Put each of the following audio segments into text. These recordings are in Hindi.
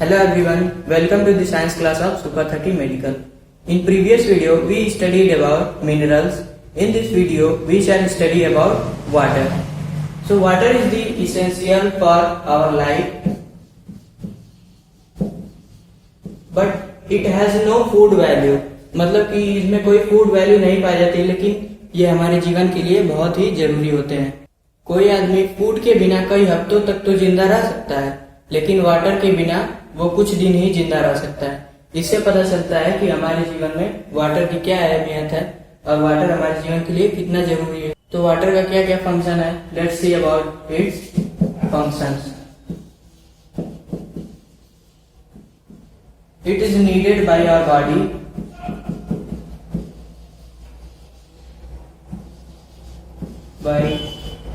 Hello everyone, welcome to the science class of Super 30 Medical. In previous video, we studied about minerals. In this video, we shall study about water. So water is the essential for our life, but it has no food value. मतलब कि इसमें कोई फूड वैल्यू नहीं पाई जाती, लेकिन ये हमारे जीवन के लिए बहुत ही जरूरी होते हैं। कोई आदमी फूड के बिना कई हफ्तों तक तो जिंदा रह सकता है, लेकिन वाटर के बिना वो कुछ दिन ही जिंदा रह सकता है। इससे पता चलता है कि हमारे जीवन में वाटर की क्या अहमियत है और वाटर हमारे जीवन के लिए कितना जरूरी है। तो वाटर का क्या क्या फंक्शन है, let's see about its functions. It is needed by our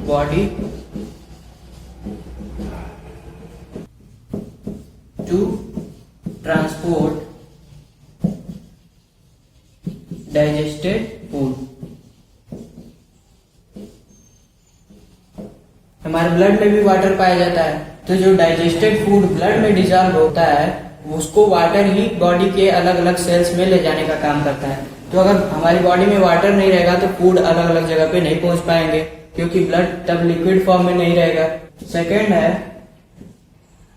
body to transport digested food। हमारे ब्लड में भी वाटर पाया जाता है, तो जो डाइजेस्टेड फूड ब्लड में डिजॉल्व होता है उसको वाटर ही बॉडी के अलग अलग सेल्स में ले जाने का काम करता है। तो अगर हमारी बॉडी में वाटर नहीं रहेगा तो फूड अलग अलग जगह पे नहीं पहुंच पाएंगे, क्योंकि ब्लड तब लिक्विड फॉर्म में नहीं रहेगा। सेकेंड है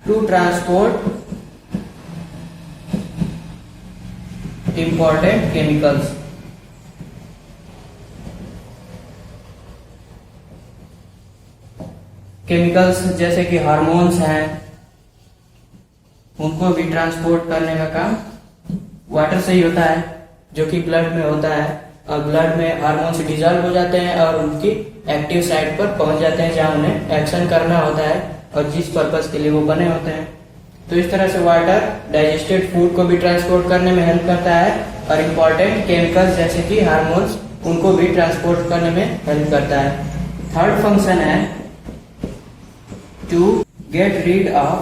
to transport important chemicals. Chemicals जैसे कि हार्मोन्स हैं, उनको भी ट्रांसपोर्ट करने का काम वाटर से ही होता है, जो कि ब्लड में होता है। और ब्लड में हार्मोन्स डिजॉल्व हो जाते हैं और उनकी एक्टिव साइट पर पहुंच जाते हैं, जहां उन्हें एक्शन करना होता है और जिस पर्पस के लिए वो बने होते हैं। तो इस तरह से वाटर डाइजेस्टेड फूड को भी ट्रांसपोर्ट करने में हेल्प करता है और इम्पोर्टेंट केमिकल्स जैसे कि हार्मोन्स उनको भी ट्रांसपोर्ट करने में हेल्प करता है। थर्ड फंक्शन है to get rid of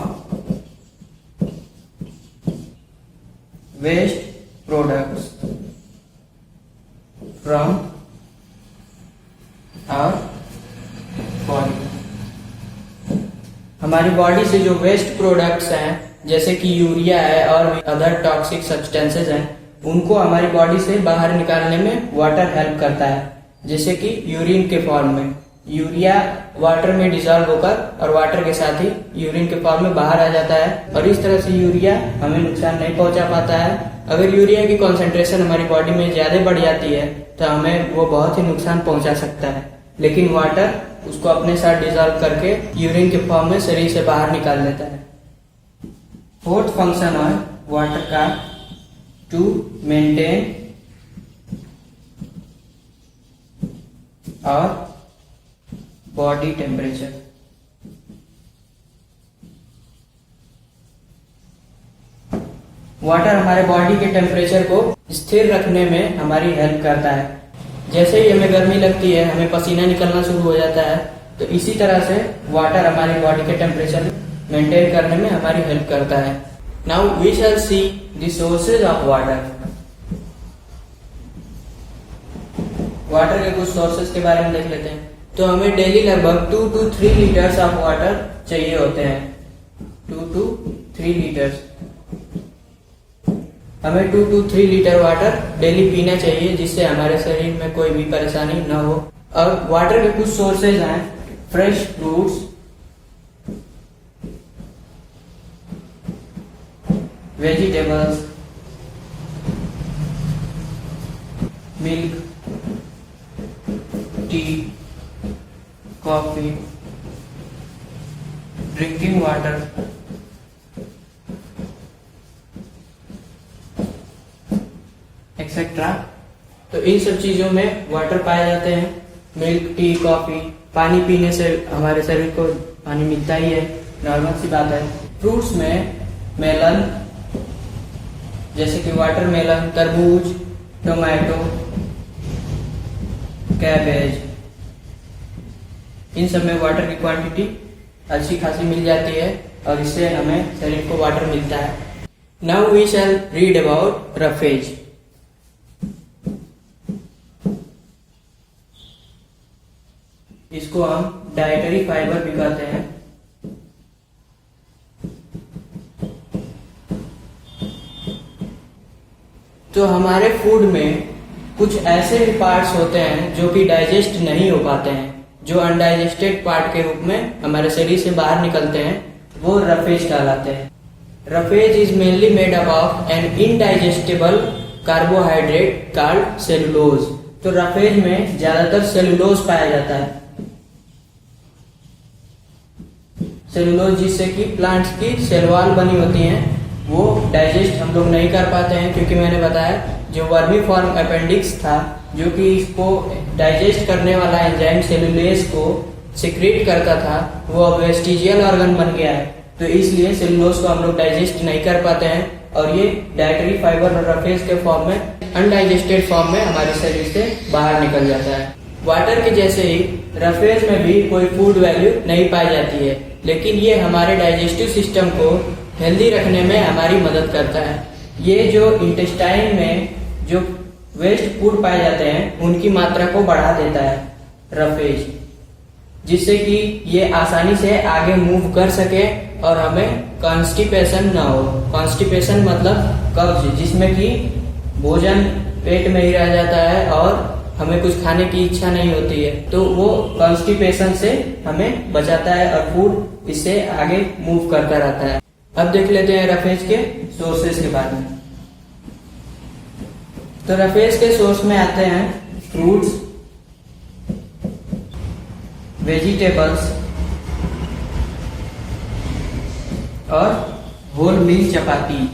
waste products from our body. हमारी बॉडी से जो वेस्ट प्रोडक्ट्स हैं जैसे कि यूरिया है और अदर टॉक्सिक सब्सटेंसेस हैं, उनको हमारी बॉडी से बाहर निकालने में वाटर हेल्प करता है, जैसे कि यूरिन के फॉर्म में। यूरिया वाटर में डिजॉल्व होकर और वाटर के साथ ही यूरिन के फॉर्म में बाहर आ जाता है, और इस तरह से यूरिया हमें नुकसान नहीं पहुंचा पाता है। अगर यूरिया की कॉन्सेंट्रेशन हमारी बॉडी में ज्यादा बढ़ जाती है तो हमें वो बहुत ही नुकसान पहुंचा सकता है, लेकिन वाटर उसको अपने साथ डिजॉल्व करके यूरिन के फॉर्म में शरीर से बाहर निकाल देता है। फोर्थ फंक्शन है वाटर का टू मेंटेन और बॉडी टेम्परेचर। वाटर हमारे बॉडी के टेम्परेचर को स्थिर रखने में हमारी हेल्प करता है। जैसे ही हमें गर्मी लगती है, हमें पसीना निकलना शुरू हो जाता है, तो इसी तरह से वाटर हमारी बॉडी के टेम्परेचर मेंटेन करने में हमारी हेल्प करता है। Now we shall see the sources of water. Water के कुछ सोर्सेज के बारे में देख लेते हैं। तो हमें डेली लगभग 2 to 3 लीटर्स ऑफ वाटर चाहिए होते हैं। 2 to 3 लीटर्स, हमें 2 to 3 लीटर वाटर डेली पीना चाहिए, जिससे हमारे शरीर में कोई भी परेशानी न हो। और वाटर के कुछ सोर्सेज हैं fresh fruits, vegetables, milk, T, coffee, drinking water, etcetera. तो इन सब चीजों में वाटर पाए जाते हैं। मिल्क, टी, कॉफी, पानी पीने से हमारे शरीर को पानी मिलता ही है, नॉर्मल सी बात है। फ्रूट्स में मेलन जैसे कि वाटरमेलन, तरबूज, टोमेटो, कैबेज, इन सब में वाटर की क्वांटिटी अच्छी खासी मिल जाती है और इससे हमें शरीर को वाटर मिलता है। Now we shall read about roughage. इसको हम डाइटरी फाइबर भी कहते हैं। तो हमारे फूड में कुछ ऐसे भी पार्ट्स होते हैं जो कि डाइजेस्ट नहीं हो पाते हैं, जो अनडाइजेस्टेड पार्ट के रूप में हमारे शरीर से बाहर निकलते हैं, वो रफेज कहलाते हैं। Roughage is mainly made up of an indigestible carbohydrate called cellulose. तो रफेज में ज्यादातर सेलुलोज पाया जाता है। सेलुलोज जिससे कि प्लांट्स की सेल वॉल बनी होती हैं, वो डाइजेस्ट हम लोग नहीं कर पाते हैं, क्योंकि मैंने बताया जो वर्मीफॉर्म अपेंडिक्स था जो कि इसको डाइजेस्ट करने वाला एंजाइम सेलुलेज को सिक्रीट करता था, वो अब वेस्टिजियल ऑर्गन बन गया है। तो इसलिए सेलुलोज को हम लोग डाइजेस्ट नहीं कर पाते हैं और ये डाइटरी फाइबर और रफेज के फॉर्म में अनडाइजेस्टेड फॉर्म में हमारे शरीर से बाहर निकल जाता है। वाटर के जैसे ही रफेज में भी कोई फूड वैल्यू नहीं पाई जाती है, लेकिन ये हमारे डाइजेस्टिव सिस्टम को हेल्दी रखने में हमारी मदद करता है। ये जो इंटेस्टाइन में जो वेस्ट फूड पाए जाते हैं उनकी मात्रा को बढ़ा देता है रफेज, जिससे कि ये आसानी से आगे मूव कर सके और हमें कॉन्स्टिपेशन ना हो। कॉन्स्टिपेशन मतलब कब्ज, जिसमें कि भोजन पेट में ही रह जाता है और हमें कुछ खाने की इच्छा नहीं होती है, तो वो कॉन्स्टिपेशन से हमें बचाता है और फूड इससे आगे मूव करता रहता है। अब देख लेते हैं रफेज के सोर्सेज के बारे में। तो रफेज के सोर्स में आते हैं फ्रूट्स, वेजिटेबल्स और होल मील चपाती।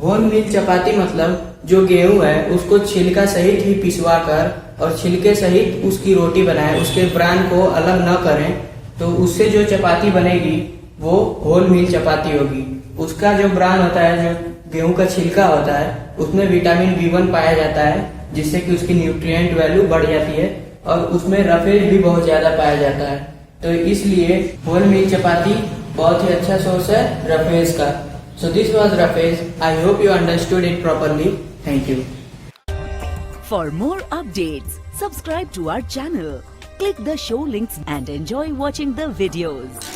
होल मील चपाती मतलब जो गेहूं है उसको छिलका सहित ही पिसवा कर और छिलके सहित उसकी रोटी बनाएं, उसके ब्रान को अलग न करें, तो उससे जो चपाती बनेगी वो होल मील चपाती होगी। उसका जो ब्रान होता है, जो गेहूं का छिलका होता है, उसमें विटामिन B1 पाया जाता है, जिससे कि उसकी न्यूट्रिएंट वैल्यू बढ़ जाती है और उसमें रफेज भी बहुत ज्यादा पाया जाता है। तो इसलिए होल मील चपाती बहुत ही अच्छा सोर्स है रफेज का। So this was Rafez. I hope you understood it properly. Thank you. For more updates, subscribe to our channel, click the show links and enjoy watching the videos.